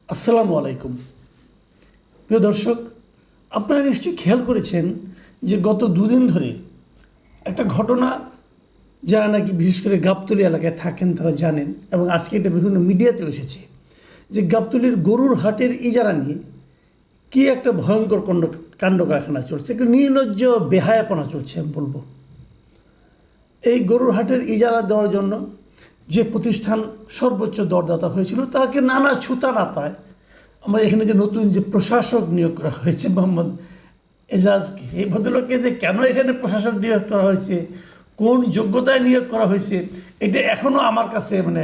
আসসালামু আলাইকুম। প্রিয় দর্শক, আপনারা নিশ্চয়ই খেয়াল করেছেন যে গত দুদিন ধরে একটা ঘটনা, যারা নাকি বিশেষ করে গাবতলী এলাকায় থাকেন তারা জানেন, এবং আজকে এটা বিভিন্ন মিডিয়াতেও এসেছে যে গাবতলীর গরুর হাটের ইজারা নিয়ে কি একটা ভয়ঙ্কর কাণ্ড কারখানা চলছে, একটা নির্লজ্জ বেহায়াপনা চলছে আমি বলবো। এই গরুর হাটের ইজারা দেওয়ার জন্য যে প্রতিষ্ঠান সর্বোচ্চ দরদাতা হয়েছিল তাকে নানা ছুতা নাতায় আমরা এখানে যে নতুন যে প্রশাসক নিয়োগ করা হয়েছে মোহাম্মদ এজাজকে, এই ভদ্রলোককে যে কেন এখানে প্রশাসক নিয়োগ করা হয়েছে, কোন যোগ্যতায় নিয়োগ করা হয়েছে, এটা এখনও আমার কাছে মানে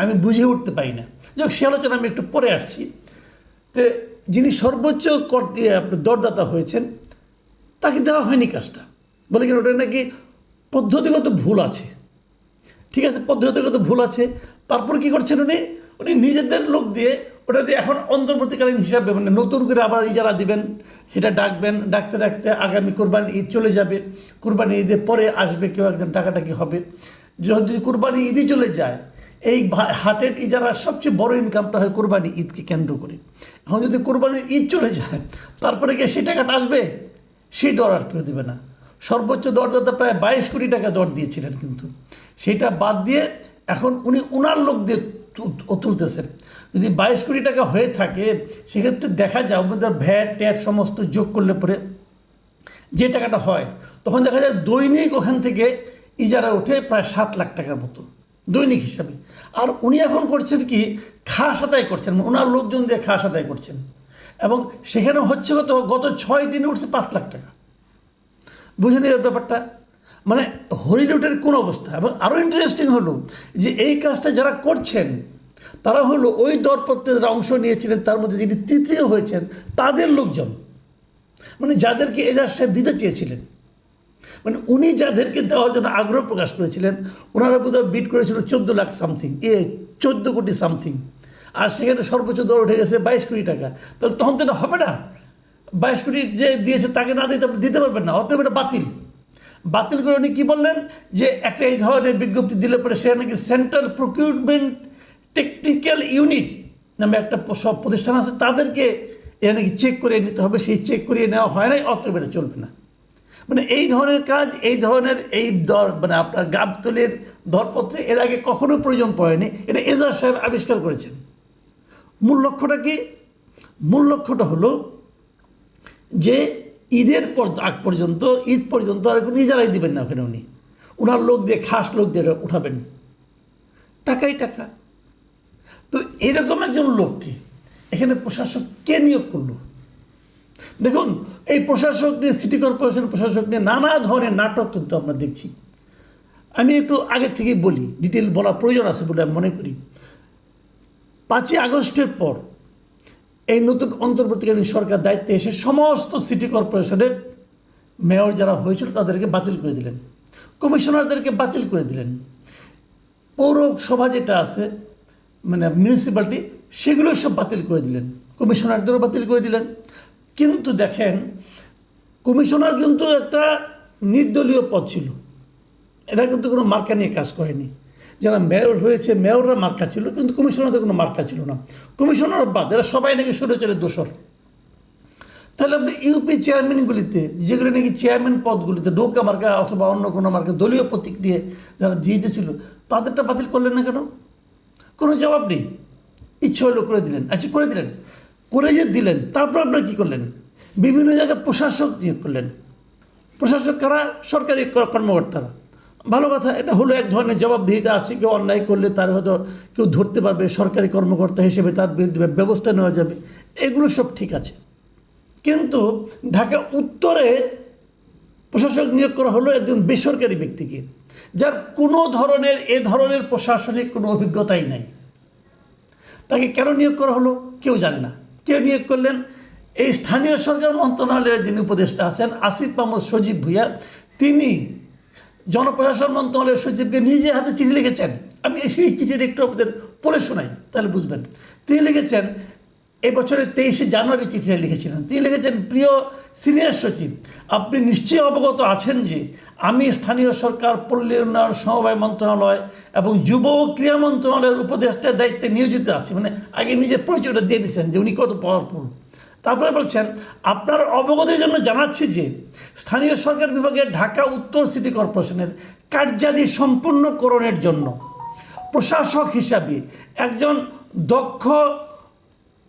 আমি বুঝে উঠতে পারি না। যাক, সে আলোচনা আমি একটু পরে আসছি। তো যিনি সর্বোচ্চ দরদাতা হয়েছেন তাকে দেওয়া হয়নি কাজটা, বলে কি ওটা নাকি পদ্ধতিগত ভুল আছে। ঠিক আছে, পদ্ধতিগত ভুল আছে, তারপর কি করছেন উনি নিজেদের লোক দিয়ে ওটা দিয়ে এখন অন্তর্বর্তীকালীন হিসাবে মানে নতুন করে আবার ইজারা দিবেন, সেটা ডাকবেন, ডাকতে ডাকতে আগামী কোরবানি ঈদ চলে যাবে, কোরবানি ঈদের পরে আসবে কেউ একজন, টাকাটাকি হবে। যদি কোরবানি ঈদই চলে যায়, এই হাটের ইজারার সবচেয়ে বড় ইনকামটা হয় কোরবানি ঈদকে কেন্দ্র করে। এখন যদি কোরবানির ঈদ চলে যায়, তারপরে গিয়ে সেই টাকাটা আসবে, সেই দর আর কেউ দেবে না। সর্বোচ্চ দরদাতা প্রায় 22 কোটি টাকা দর দিয়েছিলেন, কিন্তু সেটা বাদ দিয়ে এখন উনি ওনার লোক দিয়ে তুলতেছেন। যদি 22 কোটি টাকা হয়ে থাকে, সেক্ষেত্রে দেখা যায় আমাদের ভ্যাট ট্যাট সমস্ত যোগ করলে পরে যে টাকাটা হয়, তখন দেখা যায় দৈনিক ওখান থেকে ইজারা ওঠে প্রায় 7 লাখ টাকার মতো দৈনিক হিসাবে। আর উনি এখন করছেন কি, খাস আদায় করছেন, ওনার লোকজন দিয়ে খাস আদায় করছেন, এবং সেখানে হচ্ছে গত 6 দিনে উঠছে 5 লাখ টাকা। বুঝে নিন ব্যাপারটা, মানে হরিলুটের কোন অবস্থা। এবং আরও ইন্টারেস্টিং হলো যে এই কাজটা যারা করছেন তারা হলো ওই দরপত্রে যারা অংশ নিয়েছিলেন, তার মধ্যে যিনি তৃতীয় হয়েছেন তাদের লোকজন, মানে যাদেরকে এজাজ সাহেব দিতে চেয়েছিলেন, মানে উনি যাদেরকে দেওয়ার জন্য আগ্রহ প্রকাশ করেছিলেন, ওনারা বোধহয় বিট করেছিল 14 লাখ সামথিং, 14 কোটি সামথিং, আর সেখানে সর্বোচ্চ দর উঠে গেছে 22 কোটি টাকা। তাহলে তখন তো এটা হবে না, 22 কোটি যে দিয়েছে তাকে না দিতে আপনি দিতে পারবেন না, অতএব এটা বাতিল করে উনি কী বললেন যে একটা এই ধরনের বিজ্ঞপ্তি দিলে পরে সে নাকি সেন্ট্রাল প্রকিউরমেন্ট টেকনিক্যাল ইউনিট নামে একটা সব প্রতিষ্ঠান আছে, তাদেরকে এ নাকি চেক করে নিতে হবে, সেই চেক করিয়ে নেওয়া হয় নাই, অতএব এটা চলবে না। মানে এই ধরনের কাজ, এই ধরনের এই দর মানে আপনার গাবতলীর দরপত্রে এর আগে কখনো প্রয়োজন পড়েনি, এটা এজাজ সাহেব আবিষ্কার করেছেন। মূল লক্ষ্যটা কি? মূল লক্ষ্যটা হলো যে ঈদের আগ পর্যন্ত, ঈদ পর্যন্ত আর কোনো ইজারাই দিবেন না ওখানে, উনি ওনার লোক দিয়ে, খাস লোক দিয়ে উঠাবেন, টাকাই টাকা। তো এরকম একজন লোককে এখানে প্রশাসক কে নিয়োগ করলো? দেখুন, এই প্রশাসক নিয়ে, সিটি কর্পোরেশন প্রশাসক নিয়ে নানা ধরনের নাটক কিন্তু আমরা দেখছি। আমি একটু আগে থেকেই বলি, ডিটেল বলা প্রয়োজন আছে বলে আমি মনে করি। 5ই আগস্টের পর এই নতুন অন্তর্বর্তীকালীন সরকার দায়িত্বে এসে সমস্ত সিটি কর্পোরেশনের মেয়র যারা হয়েছিল তাদেরকে বাতিল করে দিলেন, কমিশনারদেরকে বাতিল করে দিলেন, পৌরসভা যেটা আছে মানে মিউনিসিপ্যালিটি, সেগুলো সব বাতিল করে দিলেন, কমিশনারদেরও বাতিল করে দিলেন। কিন্তু দেখেন, কমিশনার কিন্তু একটা নির্দলীয় পদ ছিল, এরা কিন্তু কোনো মার্কা নিয়ে কাজ করেনি। যারা মেয়র হয়েছে, মেয়ররা মার্কা ছিল, কিন্তু কমিশনারদের কোনো মার্কা ছিল না। কমিশনার বাদ এরা সবাই নাকি স্বৈরাচারের দোষর। তাহলে আপনি ইউপি চেয়ারম্যানগুলিতে, যেগুলো নাকি চেয়ারম্যান পদগুলিতে নৌকা মার্কা অথবা অন্য কোনো মার্কা দলীয় প্রতীক নিয়ে যারা জিতেছিল, তাদেরটা বাতিল করলেন না কেন? কোনো জবাব নেই, ইচ্ছে হলো করে দিলেন। আচ্ছা, করে দিলেন, করে যে দিলেন, তারপর আপনারা কী করলেন? বিভিন্ন জায়গায় প্রশাসক নিয়োগ করলেন। প্রশাসক কারা? সরকারি কর্মকর্তারা। ভালো কথা, এটা হলো এক ধরনের জবাবদিহিতা আছে। কেউ অন্যায় করলে তার হয়তো কেউ ধরতে পারবে, সরকারি কর্মকর্তা হিসেবে তার বিরুদ্ধে ব্যবস্থা নেওয়া যাবে, এগুলো সব ঠিক আছে। কিন্তু ঢাকা উত্তরে প্রশাসক নিয়োগ করা হলো একজন বেসরকারি ব্যক্তিকে, যার কোনো ধরনের এ ধরনের প্রশাসনিক কোনো অভিজ্ঞতাই নাই। তাকে কেন নিয়োগ করা হলো কেউ জানে না। কেউ নিয়োগ করলেন? এই স্থানীয় সরকার মন্ত্রণালয়ের যিনি উপদেষ্টা আছেন আসিফ মাহমুদ সজীব ভুঁইয়া, তিনি জনপ্রশাসন মন্ত্রণালয়ের সচিবকে নিজে হাতে চিঠি লিখেছেন। আমি সেই চিঠির একটু আপনাদের পড়ে শোনাই, তাহলে বুঝবেন। তিনি লিখেছেন, এই বছরের 23শে জানুয়ারি চিঠিটা লিখেছিলেন। তিনি লিখেছেন, প্রিয় সিনিয়র সচিব, আপনি নিশ্চয়ই অবগত আছেন যে আমি স্থানীয় সরকার, পল্লী উন্নয়ন, সমবায় মন্ত্রণালয় এবং যুব ও ক্রীড়া মন্ত্রণালয়ের উপদেষ্টার দায়িত্বে নিয়োজিত আছি। মানে আগে নিজের পরিচয়টা দিয়ে দিচ্ছেন যে উনি কত পাওয়ারফুল। তারপরে বলছেন, আপনার অবগতির জন্য জানাচ্ছি যে স্থানীয় সরকার বিভাগের ঢাকা উত্তর সিটি কর্পোরেশনের কার্যাদি সম্পূর্ণকরণের জন্য প্রশাসক হিসাবে একজন দক্ষ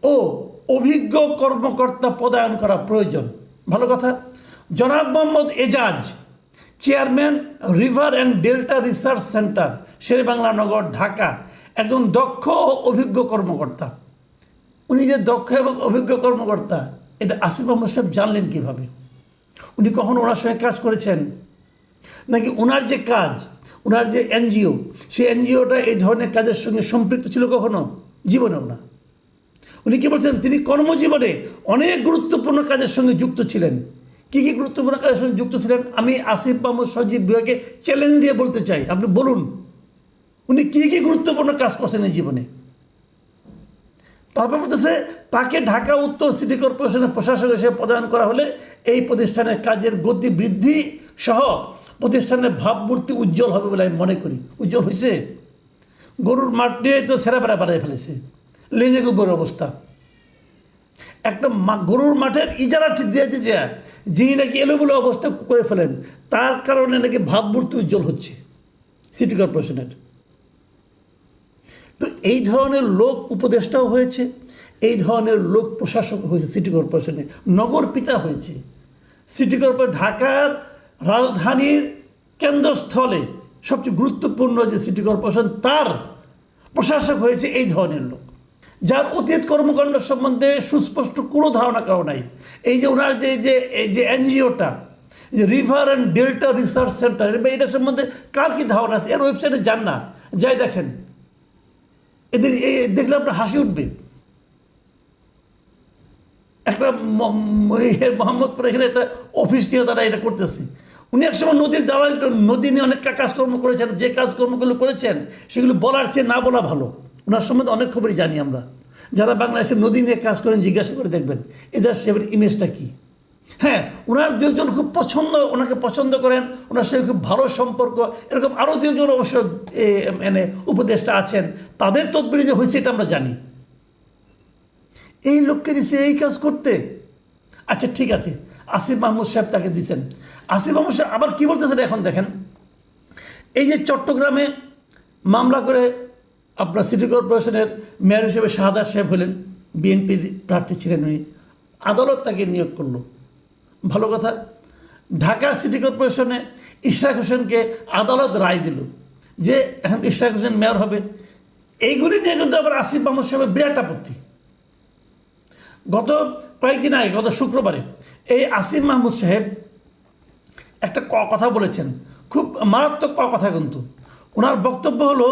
ও অভিজ্ঞ কর্মকর্তা পদায়ন করা প্রয়োজন। ভালো কথা। জনাব Mohammad Ejaz, chairman, river and delta research centre, Sher-e-Bangla Nagar, Dhaka, একজন দক্ষ ও অভিজ্ঞ কর্মকর্তা। উনি যে দক্ষ এবং অভিজ্ঞ কর্মকর্তা, এটা আসিফ আহমদ সাহেব জানলেন কীভাবে? উনি কখনো ওনার সঙ্গে কাজ করেছেন নাকি ওনার যে কাজ, ওনার যে এনজিও, সেই এনজিওটা এই ধরনের কাজের সঙ্গে সম্পৃক্ত ছিল কখনো? জীবনেও না। উনি কি বলছেন, তিনি কর্মজীবনে অনেক গুরুত্বপূর্ণ কাজের সঙ্গে যুক্ত ছিলেন। কী কী গুরুত্বপূর্ণ কাজের সঙ্গে যুক্ত ছিলেন আমি আসিফ মাহমুদ সজীব বিভাগে চ্যালেঞ্জ দিয়ে বলতে চাই, আপনি বলুন উনি কী কী গুরুত্বপূর্ণ কাজ করছেন এই জীবনে। তারপর বলতেছে, তাকে ঢাকা উত্তর সিটি কর্পোরেশনের প্রশাসক হিসেবে পদায়ন করা হলে এই প্রতিষ্ঠানের কাজের গতি বৃদ্ধি সহ প্রতিষ্ঠানের ভাবমূর্তি উজ্জ্বল হবে বলে আমি মনে করি। উজ্জ্বল হয়েছে? গরুর মাঠ নিয়ে তো সেরা বেড়া বাড়াই ফেলেছে, লেজে গোবর অবস্থা। একটা গরুর মাঠের ইজারা ঠিক দিয়েছে যে যিনি নাকি এলোমেলো অবস্থা করে ফেলেন, তার কারণে নাকি ভাবমূর্তি উজ্জ্বল হচ্ছে সিটি কর্পোরেশনের। তো এই ধরনের লোক উপদেষ্টাও হয়েছে, এই ধরনের লোক প্রশাসক হয়েছে সিটি কর্পোরেশনে, নগর পিতা হয়েছে। সিটি কর্পোরেশন ঢাকার রাজধানীর কেন্দ্রস্থলে সবচেয়ে গুরুত্বপূর্ণ যে সিটি কর্পোরেশন, তার প্রশাসক হয়েছে এই ধরনের লোক, যার অতীত কর্মকাণ্ড সম্বন্ধে সুস্পষ্ট কোনো ধারণা কারো নাই। এই যে ওনার যে এনজিওটা, যে river and delta research centre, এটার সম্বন্ধে কার কি ধারণা আছে? এর ওয়েবসাইটে যান না, যাই দেখেন, এদের দেখলে আপনার হাসি উঠবে। একটা মোহাম্মদপুর এখানে একটা অফিস নিয়ে তারা এটা করতেছে। উনি একসময় নদীর দালাল, নদী নিয়ে অনেক কাজকর্ম করেছেন, যে কাজকর্মগুলো করেছেন সেগুলো বলার চেয়ে না বলা ভালো। ওনার সম্বন্ধে অনেক খবরই জানি আমরা, যারা বাংলাদেশের নদী নিয়ে কাজ করেন জিজ্ঞাসা করে দেখবেন এদের সেবার ইমেজটা কী। হ্যাঁ, ওনার দুজন খুব ওনাকে পছন্দ করেন, ওনার সঙ্গে খুব ভালো সম্পর্ক, এরকম আরও দুজন অবশ্য মানে উপদেষ্টা আছেন, তাদের তদবিরে যে হয়েছে এটা আমরা জানি। এই লোককে দিছে এই কাজ করতে। আচ্ছা ঠিক আছে, আসিফ মাহমুদ সাহেব তাকে দিচ্ছেন। আসিফ মাহমুদ সাহেব আবার কী বলতেছেন এখন দেখেন। এই যে চট্টগ্রামে মামলা করে আপনার সিটি কর্পোরেশনের মেয়র হিসেবে শাহাদাত সাহেব হলেন, বিএনপির প্রার্থী ছিলেন উনি, আদালত তাকে নিয়োগ করলো। ভালো কথা। ঢাকা সিটি কর্পোরেশনে ইশরাক হোসেনকে আদালত রায় দিল যে এখন ইশরাক হোসেন মেয়র হবে। এইগুলি নিয়ে কিন্তু আবার আসিফ মাহমুদ সাহেবের বিরাট আপত্তি। গত কয়েকদিন আগে, গত শুক্রবারে, এই আসিফ মাহমুদ সাহেব একটা কথা বলেছেন, খুব মারাত্মক কথা। কিন্তু ওনার বক্তব্য হলো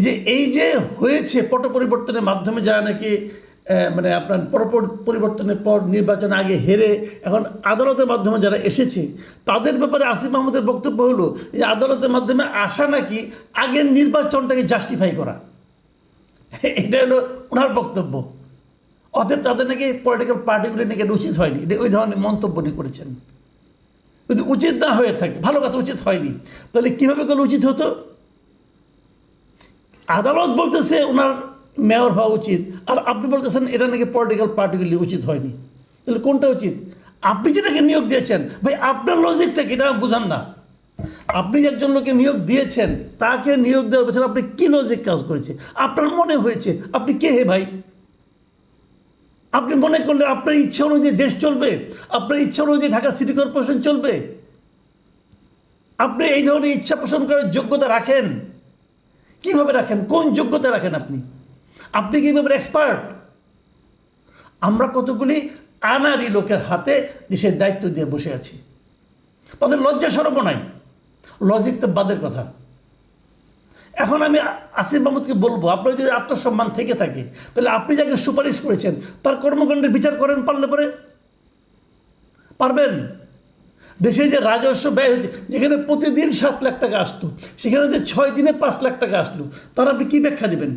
যে এই যে হয়েছে পট পরিবর্তনের মাধ্যমে যারা নাকি মানে আপনার পরিবর্তনের পর নির্বাচন আগে হেরে এখন আদালতের মাধ্যমে যারা এসেছে, তাদের ব্যাপারে আসিফ মাহমুদের বক্তব্য হলো যে আদালতের মাধ্যমে আসা নাকি আগের নির্বাচনটাকে জাস্টিফাই করা। এটা হলো ওনার বক্তব্য। অতএব তাদের নাকি পলিটিক্যাল পার্টিগুলি নাকি উচিত হয়নি, এটা ওই ধরনের মন্তব্য নিয়ে করেছেন। যদি উচিত না হয়ে থাকে, ভালো কথা, উচিত হয়নি, তাহলে কীভাবে করলে উচিত হতো? আদালত বলতেছে ওনার মেয়র হওয়া উচিত, আর আপনি বলতেছেন এটা নাকি পলিটিক্যাল পার্টিগুলি উচিত হয়নি। তাহলে কোনটা উচিত? আপনি যেটাকে নিয়োগ দিয়েছেন, ভাই আপনার লজিকটা কি, এটা বুঝান না। আপনি একজন লোককে নিয়োগ দিয়েছেন, তাকে নিয়োগ দেওয়ার পেছনে আপনি কী লজিক কাজ করেছে? আপনার মনে হয়েছে, আপনি কে হে ভাই? আপনি মনে করলে আপনার ইচ্ছা অনুযায়ী দেশ চলবে, আপনার ইচ্ছা অনুযায়ী ঢাকা সিটি কর্পোরেশন চলবে? আপনি এই ধরনের ইচ্ছা পোষণ করার যোগ্যতা রাখেন? কিভাবে রাখেন? কোন যোগ্যতা রাখেন আপনি? আপনি কি ব্যাপারে এক্সপার্ট? আমরা কতগুলি আনারি লোকের হাতে দেশের দায়িত্ব দিয়ে বসে আছি, তাদের লজ্জা শরম নাই, লজিক তো বাদের কথা। এখন আমি আসিফ মাহমুদকে বলবো, আপনার যদি আত্মসম্মান থেকে থাকে তাহলে আপনি যাকে সুপারিশ করেছেন তার কর্মকাণ্ডের বিচার করেন, পারলে পরে পারবেন? দেশে যে রাজস্ব ব্যয় হচ্ছে, যেখানে প্রতিদিন 7 লাখ টাকা আসতো, সেখানে যে 6 দিনে 5 লাখ টাকা আসলো, তার আপনি কী ব্যাখ্যা দেবেন?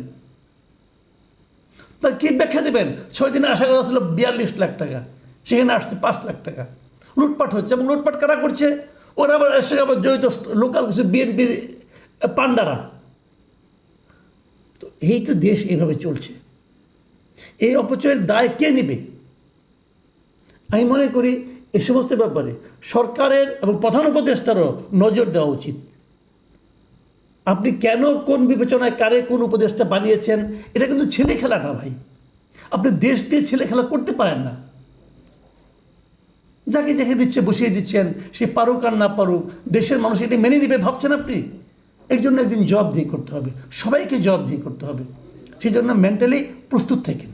তার কী ব্যাখ্যা দেবেন? 6 দিনে আশা করা ছিল 42 লাখ টাকা, সেখানে আসছে 5 লাখ টাকা। লুটপাট হচ্ছে, এবং লুটপাট কারা করছে? ওরা আবার এসে আবার জড়িত লোকাল কিছু বিএনপির পান্ডারা। তো এই তো দেশ এইভাবে চলছে। এই অপচয়ের দায় কে নেবে? আমি মনে করি এ সমস্ত ব্যাপারে সরকারের এবং প্রধান উপদেষ্টারও নজর দেওয়া উচিত। আপনি কেন কোন বিবেচনায় কারে কোন উপদেষ্টা বানিয়েছেন, এটা কিন্তু ছেলে খেলা না ভাই। আপনি দেশ দিয়ে ছেলে খেলা করতে পারেন না। যাকে যাকে দিচ্ছে বসিয়ে দিচ্ছেন, সে পারুক আর না পারুক, দেশের মানুষ এটি মেনে নেবে ভাবছেন আপনি? এর জন্য একদিন জবাবদিহি করতে হবে, সবাইকে জবাবদিহি করতে হবে। সেই জন্য মেন্টালি প্রস্তুত থাকেন।